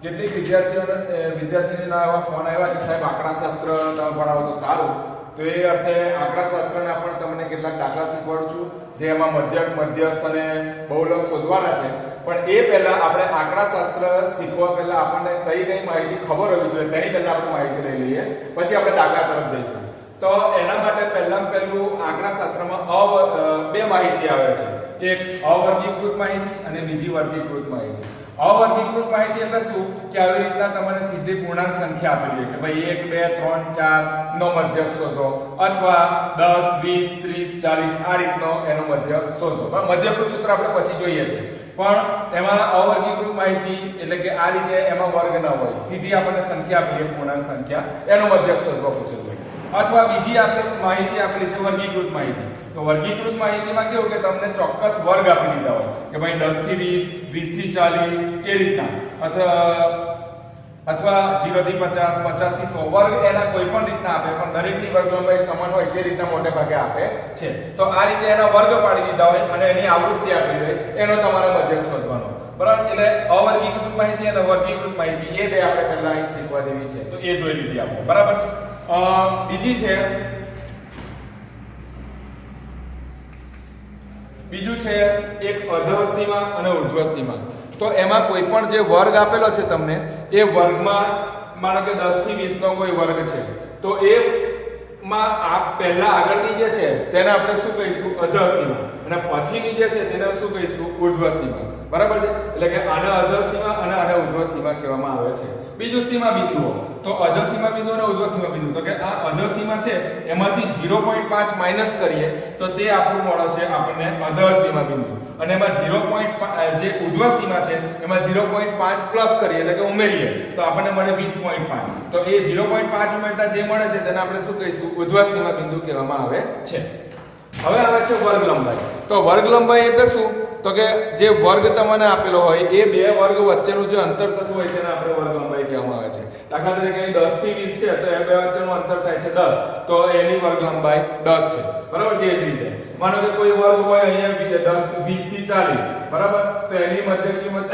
કેટલીક વિદ્યાર્થીઓના એવા ફોન આવ્યા કે સાહેબ આંકડાશાસ્ત્ર તમે ભણાવો તો સારું, તો એ અર્થે આંકડાશાસ્ત્રના પણ તમને કેટલાક દાખલા શીખવાડું છું, જે એમાં મધ્યક, મધ્યસ્થ અને બહુલક શોધવાના છે. પણ એ પહેલા આપણે આંકડાશાસ્ત્ર શીખવા પહેલા આપણને કઈ માહિતી ખબર હોવી જોઈએ તેની પહેલા આપણે માહિતી લઈ લઈએ, પછી આપણે દાખલા તરફ જઈશું. તો એના માટે પહેલું આંકડાશાસ્ત્રમાં બે માહિતી આવે છે, એક અવર્ગીકૃત માહિતી અને બીજી વર્ગીકૃત માહિતી. અવર્ગીકૃત માહિતી એટલે શું કે આવી રીતના તમને સીધી પૂર્ણાંક સંખ્યા આપેલી છે કે ભાઈ 1 2 3 4 નો મધ્યક શોધો, અથવા 10 20 30 40 આ રીતનો એનો મધ્યક શોધો. પણ મધ્યકનું સૂત્ર આપણે પછી જોઈએ છે. પણ એમાં અવર્ગીકૃત માહિતી એટલે કે આ રીતે એમાં વર્ગ ન હોય, સીધી આપણને સંખ્યા આપેલી છે, પૂર્ણાંક સંખ્યા, એનો મધ્યક શોધવો પૂછેલું હોય. અથવા બીજી આપણે માહિતી આપેલી છે વર્ગીકૃત માહિતી. તો વર્ગીકૃત માહિતીમાં કેવું કે તમને ચોક્કસ વર્ગ આપી દીધા હોય કે ભાઈ 10 થી 20 20 થી 40 એ રીતના, અથવા 0 થી 50 50 થી 100 વર્ગ એના કોઈ પણ રીતના આપે, પણ દરેકની વર્ગ લંબાઈ સમાન હોય તે રીતના મોટે ભાગે આપે છે. તો આ રીતે એના વર્ગ પાડી દીધા હોય અને એની આવૃત્તિ આપેલી હોય, એનો તમારે મધ્યક શોધવાનો. બરાબર. એટલે અવર્ગીકૃત માહિતી અને વર્ગીકૃત માહિતી એ બે આપણે પહેલા અહીં શીખવા દેવી છે, તો એ જોઈ લીધી આપણે. બરાબર છે. બીજું છે એક અધઃ સીમા અને ઉર્ધ્વ સીમા. તો એમાં કોઈ પણ જે વર્ગ આપેલો છે તમને, એ વર્ગમાં માનો કે 10 થી 20 નો કોઈ વર્ગ છે, તો એ માં આ પહેલા આગળની જે છે તેને આપણે શું કહીશું? અધઃ સીમા. અને પછીની જે છે તેને શું કહીશું? ઉર્ધ્વ સીમા. બરાબર છે. એટલે કે આને અધઃ સીમા અને આને ઉર્ધ્વ સીમા કહેવામાં આવે છે. બીજું સીમા બિંદુઓ. તો અધઃ સીમા બિંદુ અને ઉર્ધ્વ સીમા બિંદુ. તો કે આ અધઃ સીમા છે એમાંથી 0.5 માઈનસ કરીએ તો તે આપણું મળે છે આપણને અધઃ સીમા બિંદુ. અને એમાં 0.5 જે ઉર્ધ્વ સીમા છે એમાં 0.5 પ્લસ કરીએ એટલે કે ઉમેરીએ તો આપણને મળે 20.5. તો એ 0.5 ઉમેરતા જે મળે છે તેને આપણે શું કહીશું? ઉર્ધ્વ સીમા બિંદુ કહેવામાં આવે છે. હવે આવે છે વર્ગ લંબાઈ. તો વર્ગ લંબાઈ એટલે શું? તો કે જે વર્ગ તમને આપેલો હોય એ બે વર્ગ વચ્ચેનું જે અંતર થતું હોય તેને આપણે વર્ગ લંબાઈ કહેવામાં આવે છે. દાખલા તરીકે 10 થી 20 છે તો એ બે વચ્ચેનું અંતર થાય છે 10, તો એની વર્ગ લંબાઈ 10 છે. બરાબર છે. એ જ રીતે માનો કે કોઈ વર્ગ હોય અહીંયા 10 20 થી 40, બરાબર, તો એની મધ્ય કિંમત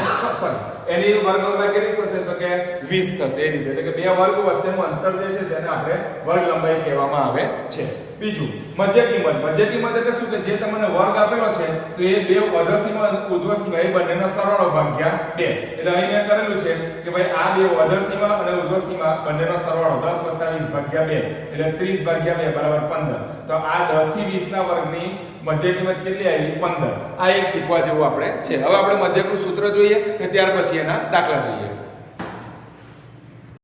એની વર્ગ લંબાઈ કેટલી થશે? તો કે 20 થશે. એ રીતે એટલે કે બે વર્ગ વચ્ચેનું અંતર જે છે તેને આપણે વર્ગ લંબાઈ કહેવામાં આવે છે. બીજું મધ્ય કિંમત. મધ્ય કિંમત એટલે શું કે જે તમને વર્ગ આપેલો છે તો એ બે અધઃ સીમા અને ઉર્ધ્વ સીમા એ બંનેનો સરવાળો ભાગ્યા 2. એટલે અહીં મેં કરેલું છે કે ભાઈ આ બે અધઃ સીમા અને ઉર્ધ્વ સીમા બંનેનો સરવાળો 10 + 20 ભાગ્યા 2 એટલે 30 ભાગ્યા 2 બરાબર 15. તો આ 10 થી 20 ના વર્ગની મધ્ય કિંમત કેટલી આવી? 15. આ એક શીખવા જેવું આપણે છે. હવે આપણે મધ્યકનું સૂત્ર જોઈએ અને ત્યાર પછી એના દાખલા જોઈએ.